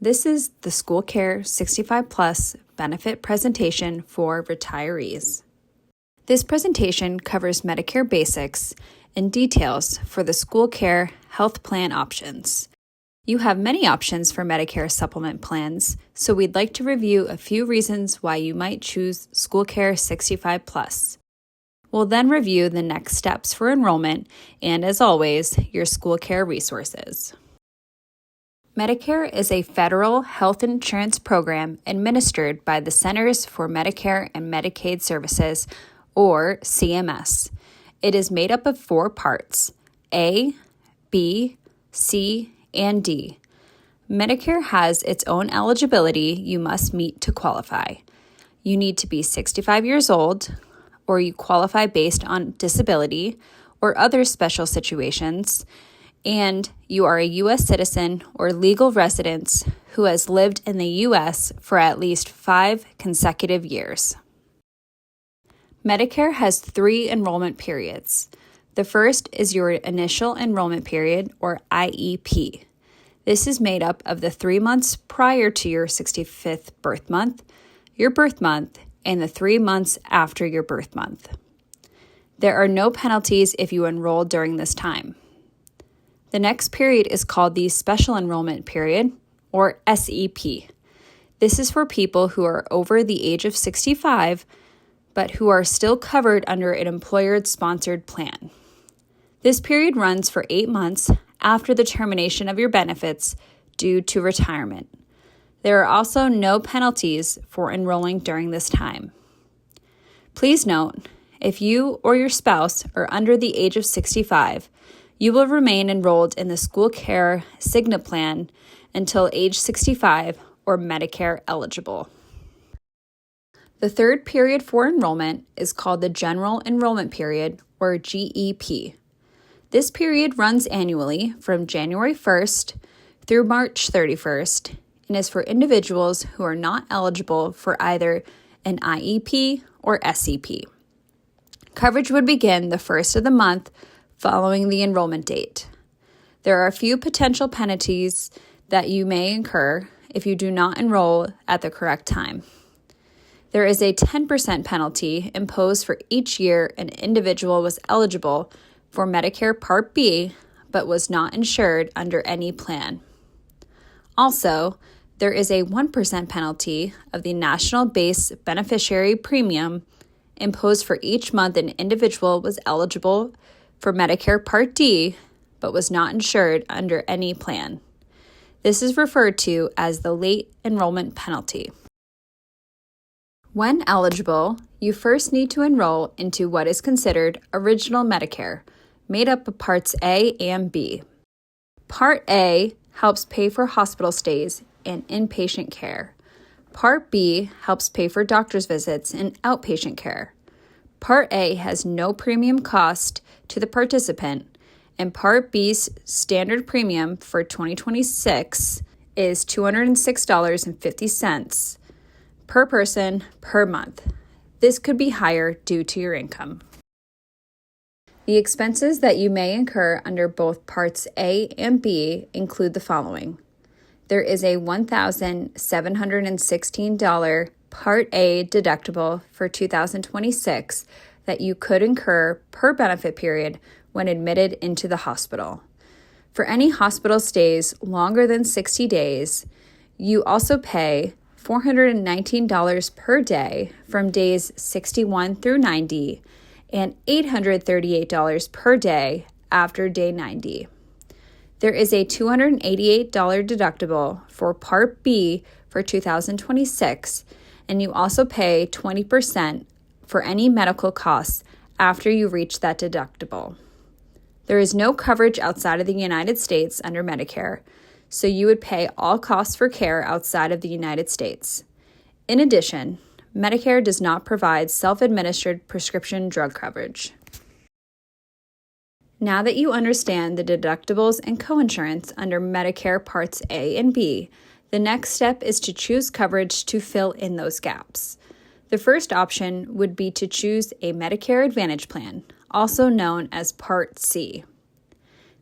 This is the SchoolCare 65 Plus benefit presentation for retirees. This presentation covers Medicare basics and details for the SchoolCare health plan options. You have many options for Medicare supplement plans, so we'd like to review a few reasons why you might choose SchoolCare 65 Plus. We'll then review the next steps for enrollment and, as always, your SchoolCare resources. Medicare is a federal health insurance program administered by the Centers for Medicare and Medicaid Services, or CMS. It is made up of 4 parts: A, B, C, and D. Medicare has its own eligibility you must meet to qualify. You need to be 65 years old, or you qualify based on disability or other special situations, and you are a U.S. citizen or legal resident who has lived in the U.S. for at least 5 consecutive years. Medicare has 3 enrollment periods. The first is your initial enrollment period, or IEP. This is made up of the 3 months prior to your 65th birth month, your birth month, and the 3 months after your birth month. There are no penalties if you enroll during this time. The next period is called the Special Enrollment Period, or SEP. This is for people who are over the age of 65, but who are still covered under an employer-sponsored plan. This period runs for 8 months after the termination of your benefits due to retirement. There are also no penalties for enrolling during this time. Please note, if you or your spouse are under the age of 65, you will remain enrolled in the SchoolCare Cigna plan until age 65 or Medicare eligible. The third period for enrollment is called the General Enrollment Period, or GEP. This period runs annually from January 1st through March 31st and is for individuals who are not eligible for either an IEP or SEP. Coverage would begin the first of the month following the enrollment date. There are a few potential penalties that you may incur if you do not enroll at the correct time. There is a 10% penalty imposed for each year an individual was eligible for Medicare Part B but was not insured under any plan. Also, there is a 1% penalty of the national base beneficiary premium imposed for each month an individual was eligible for Medicare Part D but was not insured under any plan. This is referred to as the late enrollment penalty. When eligible, you first need to enroll into what is considered Original Medicare, made up of Parts A and B. Part A helps pay for hospital stays and inpatient care. Part B helps pay for doctor's visits and outpatient care. Part A has no premium cost to the participant, and Part B's standard premium for 2026 is $206.50 per person per month. This could be higher due to your income. The expenses that you may incur under both Parts A and B include the following. There is a $1,716 Part A deductible for 2026 that you could incur per benefit period when admitted into the hospital. For any hospital stays longer than 60 days, you also pay $419 per day from days 61 through 90 and $838 per day after day 90. There is a $288 deductible for Part B for 2026, and you also pay 20% for any medical costs after you reach that deductible. There is no coverage outside of the United States under Medicare, so you would pay all costs for care outside of the United States. In addition, Medicare does not provide self-administered prescription drug coverage. Now that you understand the deductibles and coinsurance under Medicare Parts A and B, the next step is to choose coverage to fill in those gaps. The first option would be to choose a Medicare Advantage plan, also known as Part C.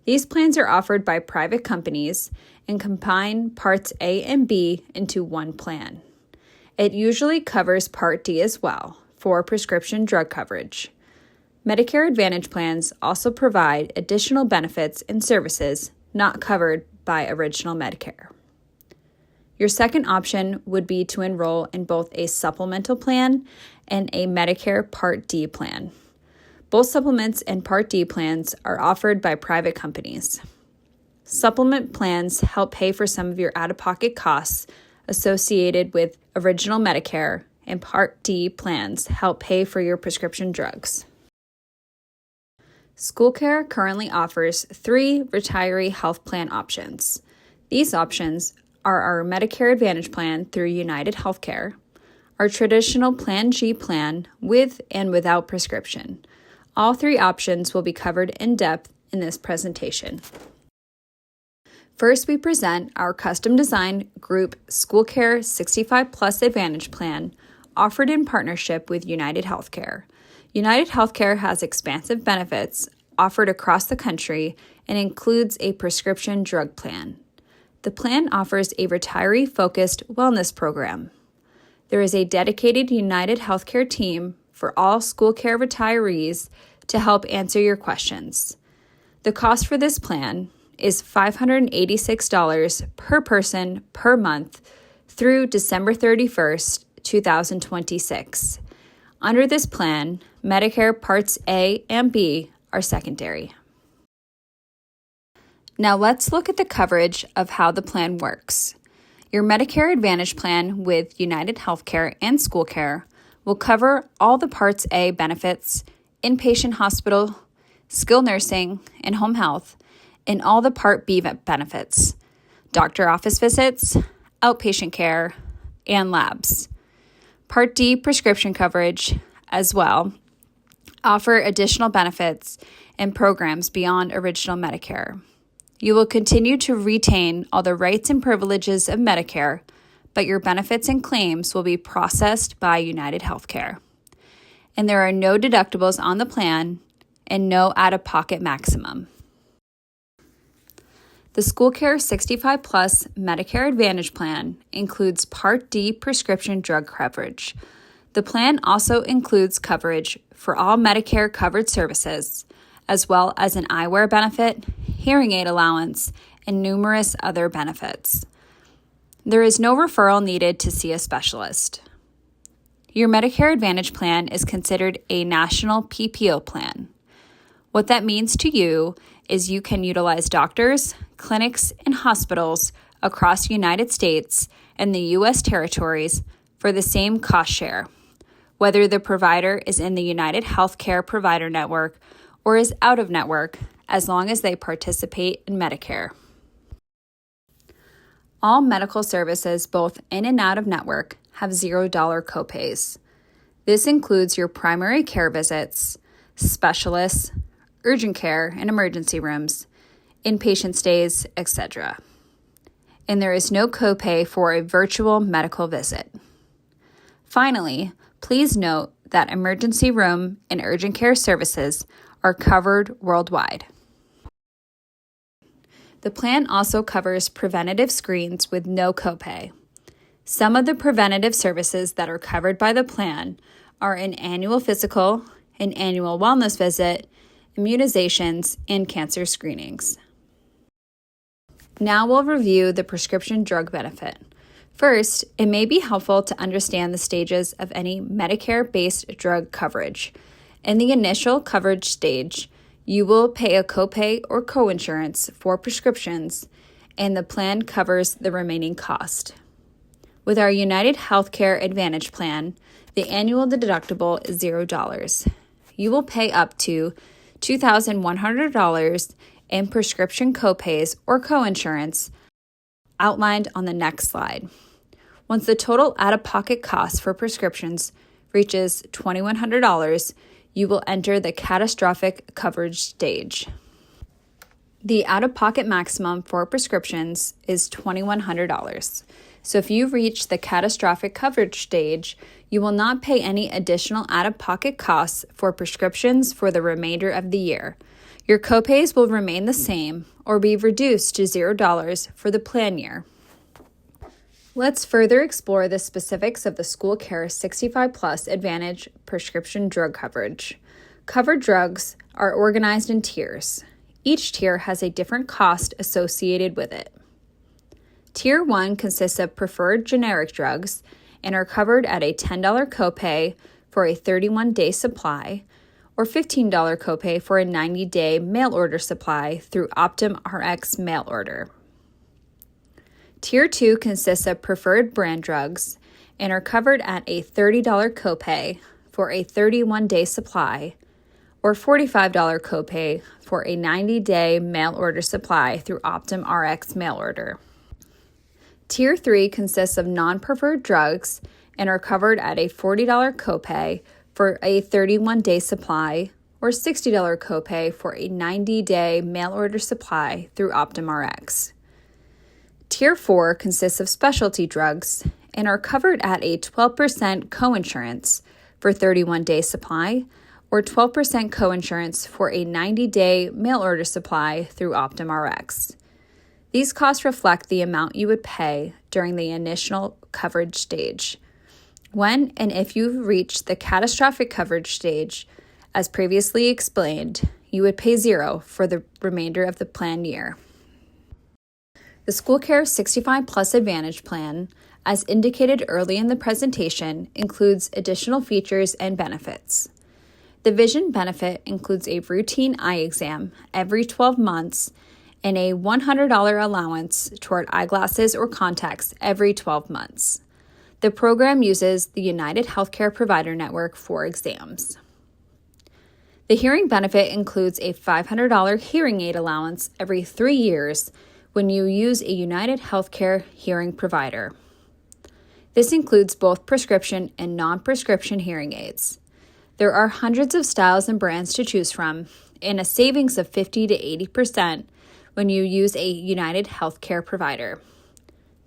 These plans are offered by private companies and combine Parts A and B into one plan. It usually covers Part D as well for prescription drug coverage. Medicare Advantage plans also provide additional benefits and services not covered by Original Medicare. Your second option would be to enroll in both a supplemental plan and a Medicare Part D plan. Both supplements and Part D plans are offered by private companies. Supplement plans help pay for some of your out-of-pocket costs associated with Original Medicare, and Part D plans help pay for your prescription drugs. SchoolCare currently offers 3 retiree health plan options. These options are our Medicare Advantage plan through United Healthcare, our traditional Plan G plan with and without prescription. All 3 options will be covered in depth in this presentation. First, we present our custom-designed group SchoolCare 65 Plus Advantage plan offered in partnership with United Healthcare. United Healthcare has expansive benefits offered across the country and includes a prescription drug plan. The plan offers a retiree-focused wellness program. There is a dedicated United Healthcare team for all SchoolCare retirees to help answer your questions. The cost for this plan is $586 per person per month through December 31st, 2026. Under this plan, Medicare Parts A and B are secondary. Now let's look at the coverage of how the plan works. Your Medicare Advantage plan with United Healthcare and SchoolCare will cover all the Parts A benefits, inpatient hospital, skilled nursing, and home health, and all the Part B benefits, doctor office visits, outpatient care, and labs. Part D prescription coverage as well offer additional benefits and programs beyond Original Medicare. You will continue to retain all the rights and privileges of Medicare, but your benefits and claims will be processed by United Healthcare. And there are no deductibles on the plan and no out-of-pocket maximum. The SchoolCare 65 Plus Medicare Advantage plan includes Part D prescription drug coverage. The plan also includes coverage for all Medicare covered services, as well as an eyewear benefit, hearing aid allowance, and numerous other benefits. There is no referral needed to see a specialist. Your Medicare Advantage plan is considered a national PPO plan. What that means to you is you can utilize doctors, clinics, and hospitals across the United States and the U.S. territories for the same cost share, whether the provider is in the United Healthcare provider network or is out of network, as long as they participate in Medicare. All medical services, both in and out of network, have $0 copays. This includes your primary care visits, specialists, urgent care and emergency rooms, inpatient stays, etc. And there is no copay for a virtual medical visit. Finally, please note that emergency room and urgent care services are covered worldwide. The plan also covers preventative screens with no copay. Some of the preventative services that are covered by the plan are an annual physical, an annual wellness visit, immunizations, and cancer screenings. Now we'll review the prescription drug benefit. First, it may be helpful to understand the stages of any Medicare-based drug coverage. In the initial coverage stage, you will pay a copay or coinsurance for prescriptions, and the plan covers the remaining cost. With our United Healthcare Advantage plan, the annual deductible is $0. You will pay up to $2,100 in prescription copays or coinsurance outlined on the next slide. Once the total out-of-pocket cost for prescriptions reaches $2,100, you will enter the catastrophic coverage stage. The out-of-pocket maximum for prescriptions is $2,100. So if you reach the catastrophic coverage stage, you will not pay any additional out-of-pocket costs for prescriptions for the remainder of the year. Your copays will remain the same, or be reduced to $0 for the plan year. Let's further explore the specifics of the SchoolCare 65 Plus Advantage prescription drug coverage. Covered drugs are organized in tiers. Each tier has a different cost associated with it. Tier 1 consists of preferred generic drugs and are covered at a $10 copay for a 31-day supply or $15 copay for a 90-day mail order supply through Optum Rx mail order. Tier 2 consists of preferred brand drugs and are covered at a $30 copay for a 31-day supply or $45 copay for a 90-day mail order supply through Optum Rx mail order. Tier 3 consists of non-preferred drugs and are covered at a $40 copay for a 31-day supply or $60 copay for a 90-day mail order supply through Optum Rx. Tier 4 consists of specialty drugs and are covered at a 12% coinsurance for 31-day supply or 12% coinsurance for a 90-day mail order supply through Optum Rx. These costs reflect the amount you would pay during the initial coverage stage. When and if you reach the catastrophic coverage stage, as previously explained, you would pay $0 for the remainder of the plan year. The SchoolCare 65 Plus Advantage Plan, as indicated early in the presentation, includes additional features and benefits. The vision benefit includes a routine eye exam every 12 months and a $100 allowance toward eyeglasses or contacts every 12 months. The program uses the United Healthcare Provider Network for exams. The hearing benefit includes a $500 hearing aid allowance every 3 years when you use a United Healthcare hearing provider. This includes both prescription and non-prescription hearing aids. There are hundreds of styles and brands to choose from, and a savings of 50 to 80% when you use a United Healthcare provider.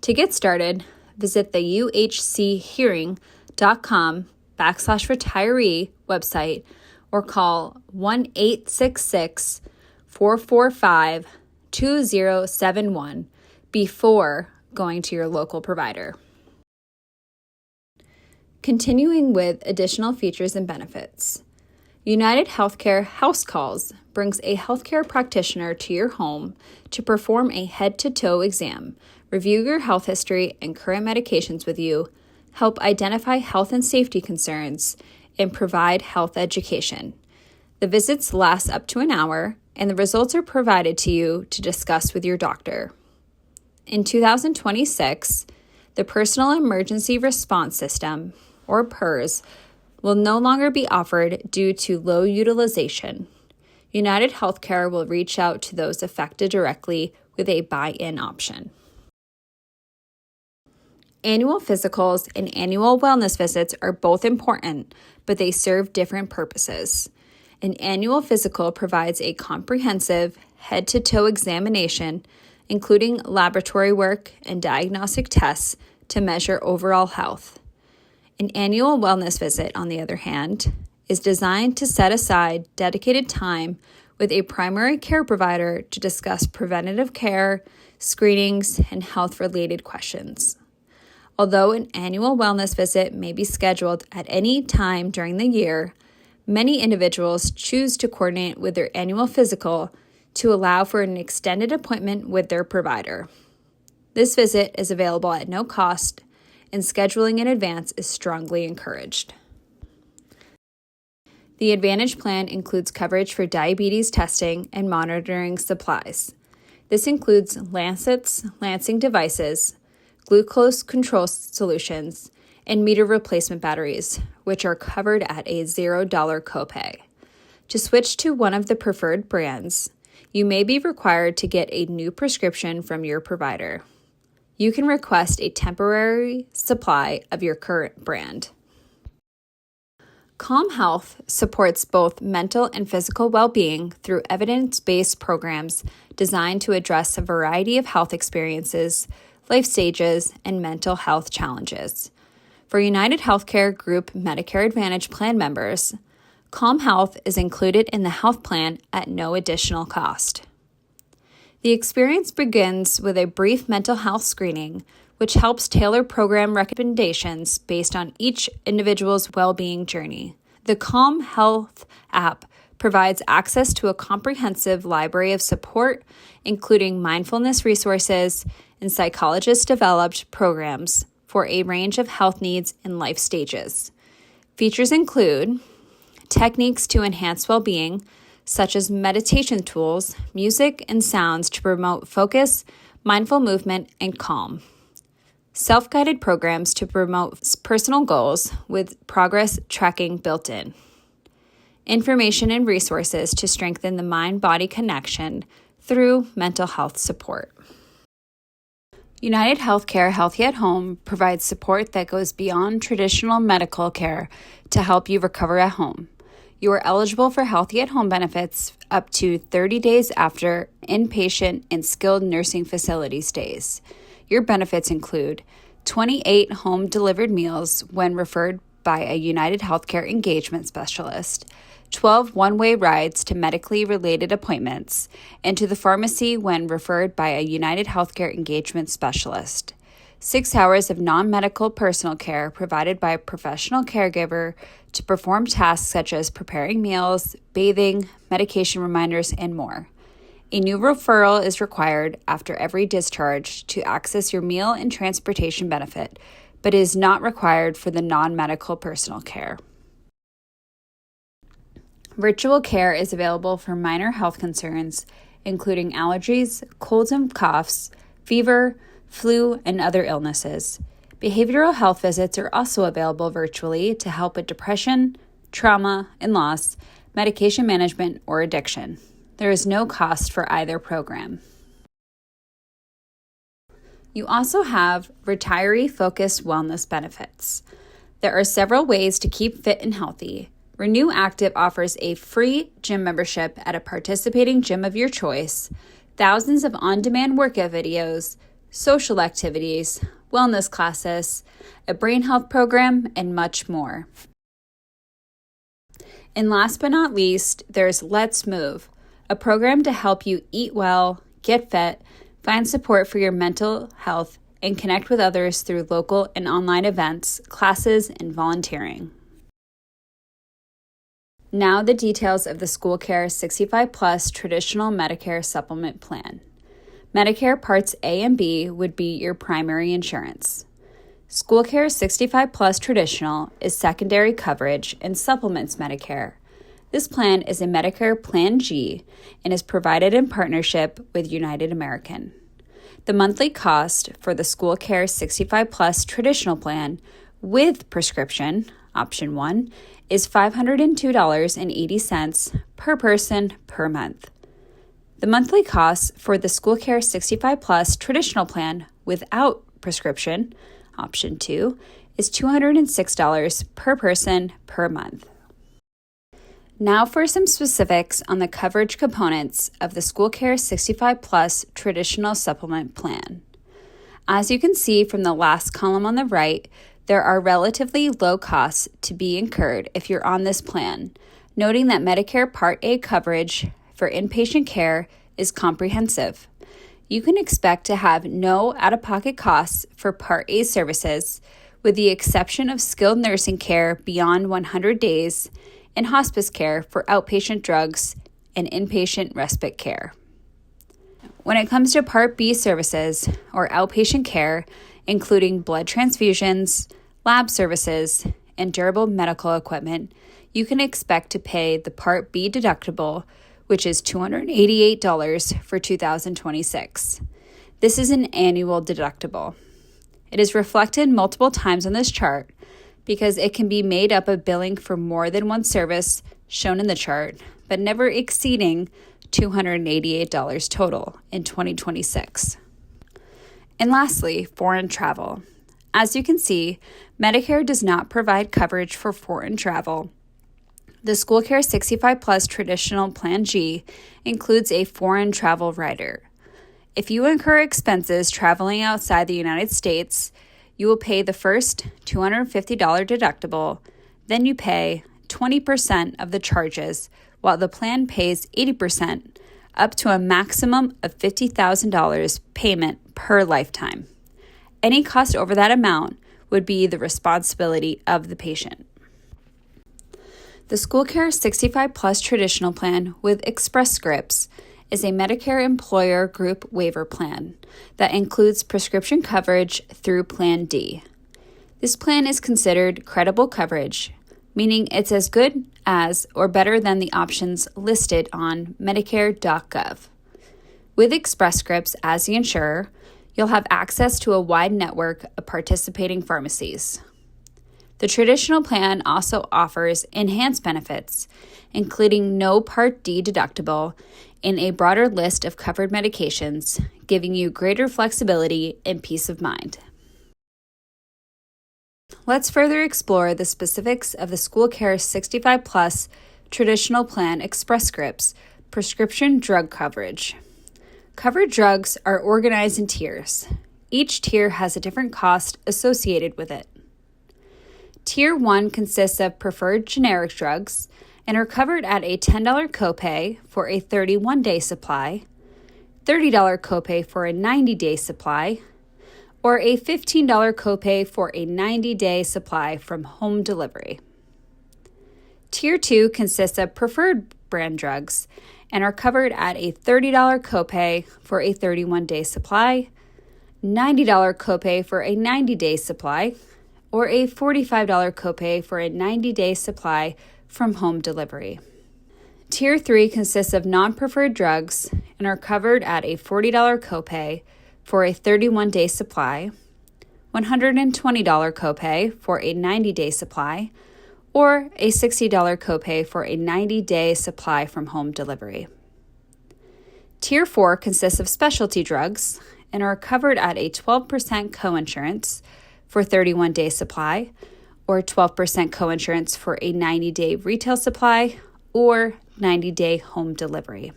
To get started, visit the uhchearing.com/retiree website or call 1-866-445-2071 before going to your local provider. Continuing with additional features and benefits. United Healthcare House Calls brings a healthcare practitioner to your home to perform a head-to-toe exam, review your health history and current medications with you, help identify health and safety concerns, and provide health education. The visits last up to an hour, and the results are provided to you to discuss with your doctor. In 2026, the Personal Emergency Response System, or PERS, will no longer be offered due to low utilization. United Healthcare will reach out to those affected directly with a buy-in option. Annual physicals and annual wellness visits are both important, but they serve different purposes. An annual physical provides a comprehensive head-to-toe examination, including laboratory work and diagnostic tests to measure overall health. An annual wellness visit, on the other hand, is designed to set aside dedicated time with a primary care provider to discuss preventative care, screenings, and health-related questions. Although an annual wellness visit may be scheduled at any time during the year, many individuals choose to coordinate with their annual physical to allow for an extended appointment with their provider. This visit is available at no cost, and scheduling in advance is strongly encouraged. The Advantage Plan includes coverage for diabetes testing and monitoring supplies. This includes lancets, lancing devices, glucose control solutions, and meter replacement batteries, which are covered at a $0 copay. To switch to one of the preferred brands, you may be required to get a new prescription from your provider. You can request a temporary supply of your current brand. Calm Health supports both mental and physical well-being through evidence-based programs designed to address a variety of health experiences, life stages, and mental health challenges. For United Healthcare Group Medicare Advantage Plan members, Calm Health is included in the health plan at no additional cost. The experience begins with a brief mental health screening, which helps tailor program recommendations based on each individual's well-being journey. The Calm Health app provides access to a comprehensive library of support, including mindfulness resources and psychologist-developed programs for a range of health needs and life stages. Features include techniques to enhance well-being, such as meditation tools, music, and sounds to promote focus, mindful movement, and calm. Self-guided programs to promote personal goals with progress tracking built in. Information and resources to strengthen the mind-body connection through mental health support. United Healthcare Healthy at Home provides support that goes beyond traditional medical care to help you recover at home. You are eligible for Healthy at Home benefits up to 30 days after inpatient and skilled nursing facility stays. Your benefits include 28 home-delivered meals when referred by a United Healthcare engagement specialist, 12 one-way rides to medically related appointments, and to the pharmacy when referred by a United Healthcare engagement specialist. 6 hours of non-medical personal care provided by a professional caregiver to perform tasks such as preparing meals, bathing, medication reminders, and more. A new referral is required after every discharge to access your meal and transportation benefit, but is not required for the non-medical personal care. Virtual care is available for minor health concerns, including allergies, colds and coughs, fever, flu, and other illnesses. Behavioral health visits are also available virtually to help with depression, trauma and loss, medication management, or addiction. There is no cost for either program. You also have retiree-focused wellness benefits. There are several ways to keep fit and healthy. Renew Active offers a free gym membership at a participating gym of your choice, thousands of on-demand workout videos, social activities, wellness classes, a brain health program, and much more. And last but not least, there's Let's Move, a program to help you eat well, get fit, find support for your mental health, and connect with others through local and online events, classes, and volunteering. Now the details of the SchoolCare 65 Plus Traditional Medicare Supplement Plan. Medicare Parts A and B would be your primary insurance. SchoolCare 65 Plus Traditional is secondary coverage and supplements Medicare. This plan is a Medicare Plan G and is provided in partnership with United American. The monthly cost for the SchoolCare 65 Plus Traditional Plan with prescription, option 1, is $502.80 per person per month. The monthly cost for the SchoolCare 65 Plus Traditional Plan without prescription, option 2, is $206 per person per month. Now for some specifics on the coverage components of the SchoolCare 65 Plus Traditional Supplement Plan. As you can see from the last column on the right, there are relatively low costs to be incurred if you're on this plan, noting that Medicare Part A coverage for inpatient care is comprehensive. You can expect to have no out-of-pocket costs for Part A services, with the exception of skilled nursing care beyond 100 days and hospice care for outpatient drugs and inpatient respite care. When it comes to Part B services or outpatient care, including blood transfusions, lab services, and durable medical equipment, you can expect to pay the Part B deductible, which is $288 for 2026. This is an annual deductible. It is reflected multiple times on this chart because it can be made up of billing for more than one service shown in the chart, but never exceeding $288 total in 2026. And lastly, foreign travel. As you can see, Medicare does not provide coverage for foreign travel. The SchoolCare 65 Plus Traditional Plan G includes a foreign travel rider. If you incur expenses traveling outside the United States, you will pay the first $250 deductible, then you pay 20% of the charges, while the plan pays 80% up to a maximum of $50,000 payment per lifetime. Any cost over that amount would be the responsibility of the patient. The SchoolCare 65 Plus Traditional Plan with Express Scripts is a Medicare employer group waiver plan that includes prescription coverage through Plan D. This plan is considered credible coverage, meaning it's as good as or better than the options listed on Medicare.gov. With Express Scripts as the insurer, you'll have access to a wide network of participating pharmacies. The traditional plan also offers enhanced benefits, including no Part D deductible and a broader list of covered medications, giving you greater flexibility and peace of mind. Let's further explore the specifics of the SchoolCare 65 Plus Traditional Plan Express Scripts prescription drug coverage. Covered drugs are organized in tiers. Each tier has a different cost associated with it. Tier 1 consists of preferred generic drugs and are covered at a $10 copay for a 31-day supply, $30 copay for a 90-day supply, or a $15 copay for a 90-day supply from home delivery. Tier 2 consists of preferred brand drugs and are covered at a $30 copay for a 31-day supply, $90 copay for a 90-day supply, or a $45 copay for a 90-day supply from home delivery. Tier 3 consists of non-preferred drugs and are covered at a $40 copay for a 31-day supply, $120 copay for a 90-day supply, or a $60 copay for a 90-day supply from home delivery. Tier 4 consists of specialty drugs and are covered at a 12% coinsurance for 31-day supply, or 12% coinsurance for a 90-day retail supply, or 90-day home delivery.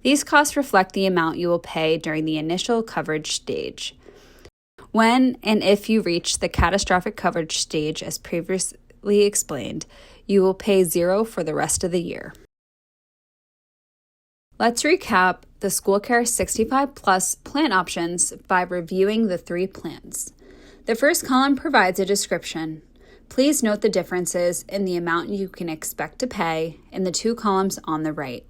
These costs reflect the amount you will pay during the initial coverage stage. When and if you reach the catastrophic coverage stage, as previously explained, you will pay $0 for the rest of the year. Let's recap the SchoolCare 65 Plus plan options by reviewing the 3 plans. The first column provides a description. Please note the differences in the amount you can expect to pay in the 2 columns on the right.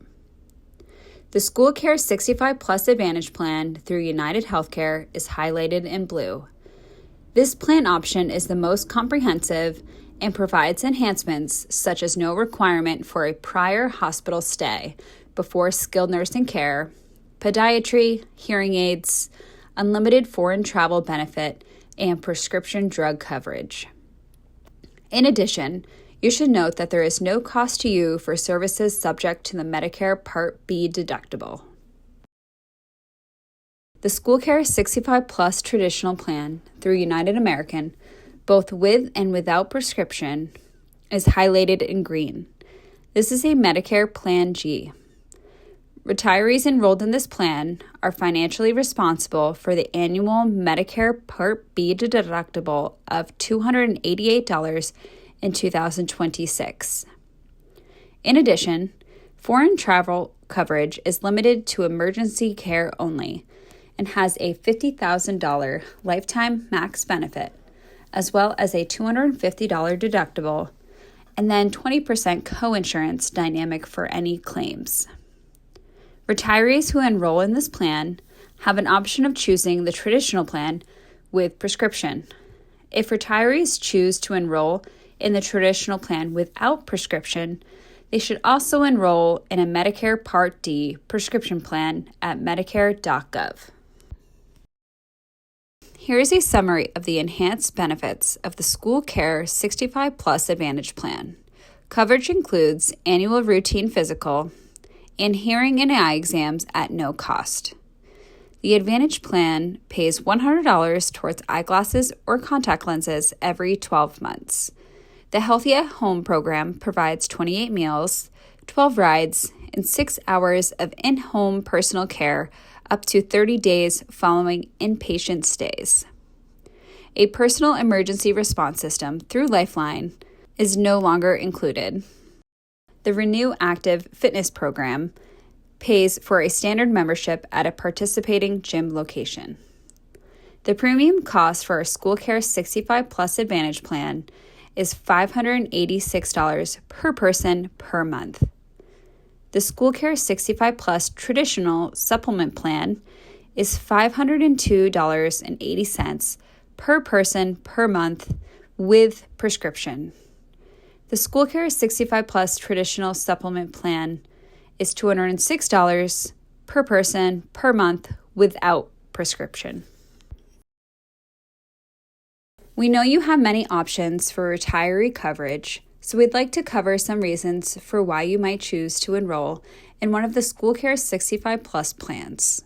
The SchoolCare 65 Plus Advantage Plan through United Healthcare is highlighted in blue. This plan option is the most comprehensive and provides enhancements such as no requirement for a prior hospital stay before skilled nursing care, podiatry, hearing aids, unlimited foreign travel benefit, and prescription drug coverage. In addition, you should note that there is no cost to you for services subject to the Medicare Part B deductible. The SchoolCare 65 Plus Traditional Plan through United American, both with and without prescription, is highlighted in green. This is a Medicare Plan G. Retirees enrolled in this plan are financially responsible for the annual Medicare Part B deductible of $288 in 2026. In addition, foreign travel coverage is limited to emergency care only and has a $50,000 lifetime max benefit, as well as a $250 deductible, and then 20% coinsurance dynamic for any claims. Retirees who enroll in this plan have an option of choosing the traditional plan with prescription. If retirees choose to enroll in the traditional plan without prescription, they should also enroll in a Medicare Part D prescription plan at Medicare.gov. Here is a summary of the enhanced benefits of the SchoolCare 65 Plus Advantage Plan. Coverage includes annual routine physical and hearing and eye exams at no cost. The Advantage Plan pays $100 towards eyeglasses or contact lenses every 12 months. The Healthy at Home program provides 28 meals, 12 rides, and 6 hours of in-home personal care up to 30 days following inpatient stays. A personal emergency response system through Lifeline is no longer included. The Renew Active Fitness program pays for a standard membership at a participating gym location. The premium cost for our SchoolCare 65 Plus Advantage plan is $586 per person per month. The SchoolCare 65 Plus Traditional Supplement Plan is $502.80 per person per month with prescription. The SchoolCare 65 Plus Traditional Supplement Plan is $206 per person per month without prescription. We know you have many options for retiree coverage, so we'd like to cover some reasons for why you might choose to enroll in one of the SchoolCare 65 Plus plans.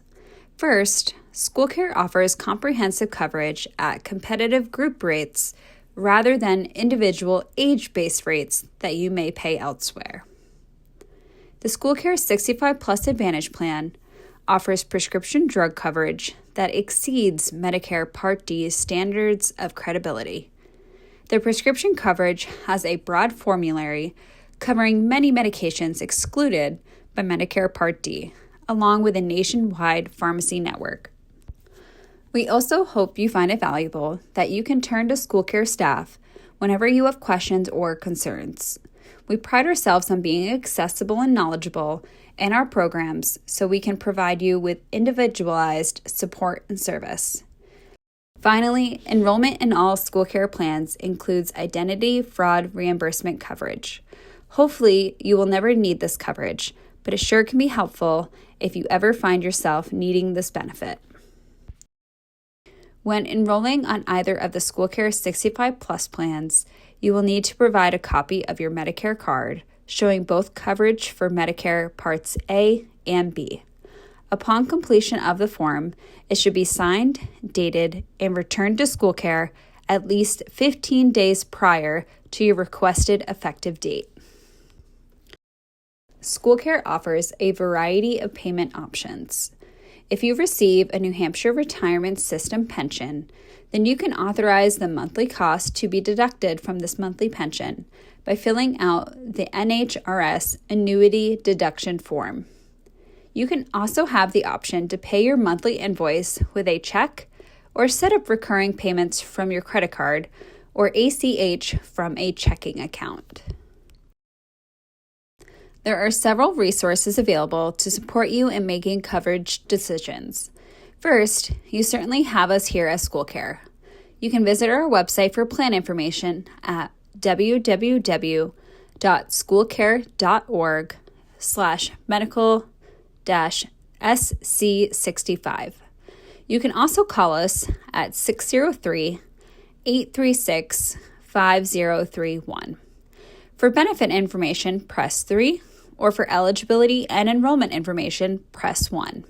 First, SchoolCare offers comprehensive coverage at competitive group rates rather than individual age-based rates that you may pay elsewhere. The SchoolCare 65 Plus Advantage plan offers prescription drug coverage that exceeds Medicare Part D's standards of credibility. The prescription coverage has a broad formulary covering many medications excluded by Medicare Part D, along with a nationwide pharmacy network. We also hope you find it valuable that you can turn to SchoolCare staff whenever you have questions or concerns. We pride ourselves on being accessible and knowledgeable in our programs so we can provide you with individualized support and service. Finally, enrollment in all SchoolCare plans includes identity fraud reimbursement coverage. Hopefully, you will never need this coverage, but it sure can be helpful if you ever find yourself needing this benefit. When enrolling on either of the SchoolCare 65 Plus plans, you will need to provide a copy of your Medicare card showing both coverage for Medicare Parts A and B. Upon completion of the form, it should be signed, dated, and returned to SchoolCare at least 15 days prior to your requested effective date. SchoolCare offers a variety of payment options. If you receive a New Hampshire Retirement System pension, then you can authorize the monthly cost to be deducted from this monthly pension by filling out the NHRS annuity deduction form. You can also have the option to pay your monthly invoice with a check or set up recurring payments from your credit card or ACH from a checking account. There are several resources available to support you in making coverage decisions. First, you certainly have us here at SchoolCare. You can visit our website for plan information at www.schoolcare.org/medical-SC65. You can also call us at 603-836-5031. For benefit information, press 3, or for eligibility and enrollment information, press 1.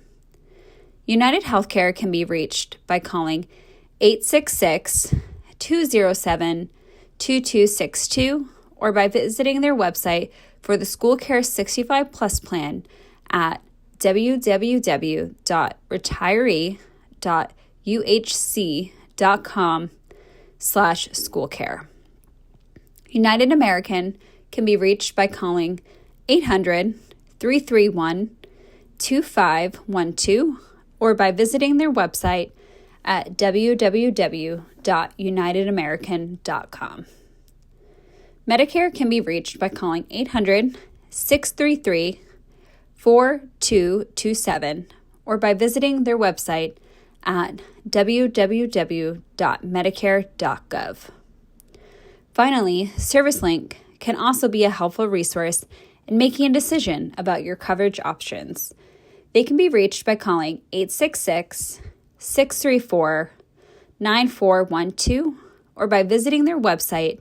United Healthcare can be reached by calling 866-207-2262 or by visiting their website for the SchoolCare 65 Plus plan at www.retiree.uhc.com/SchoolCare. United American can be reached by calling 800-331-2512 or by visiting their website at www.unitedamerican.com. Medicare can be reached by calling 800-633-4227 or by visiting their website at www.medicare.gov. Finally, ServiceLink can also be a helpful resource in making a decision about your coverage options. They can be reached by calling 866-634-9412 or by visiting their website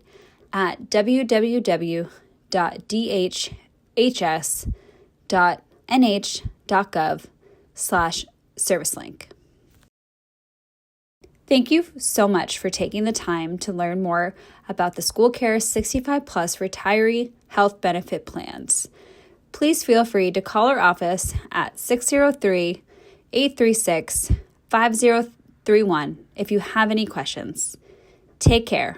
at www.dhs.nh.gov/ServiceLink. Thank you so much for taking the time to learn more about the SchoolCare 65 Plus retiree health benefit plans. Please feel free to call our office at 603-836-5031 if you have any questions. Take care.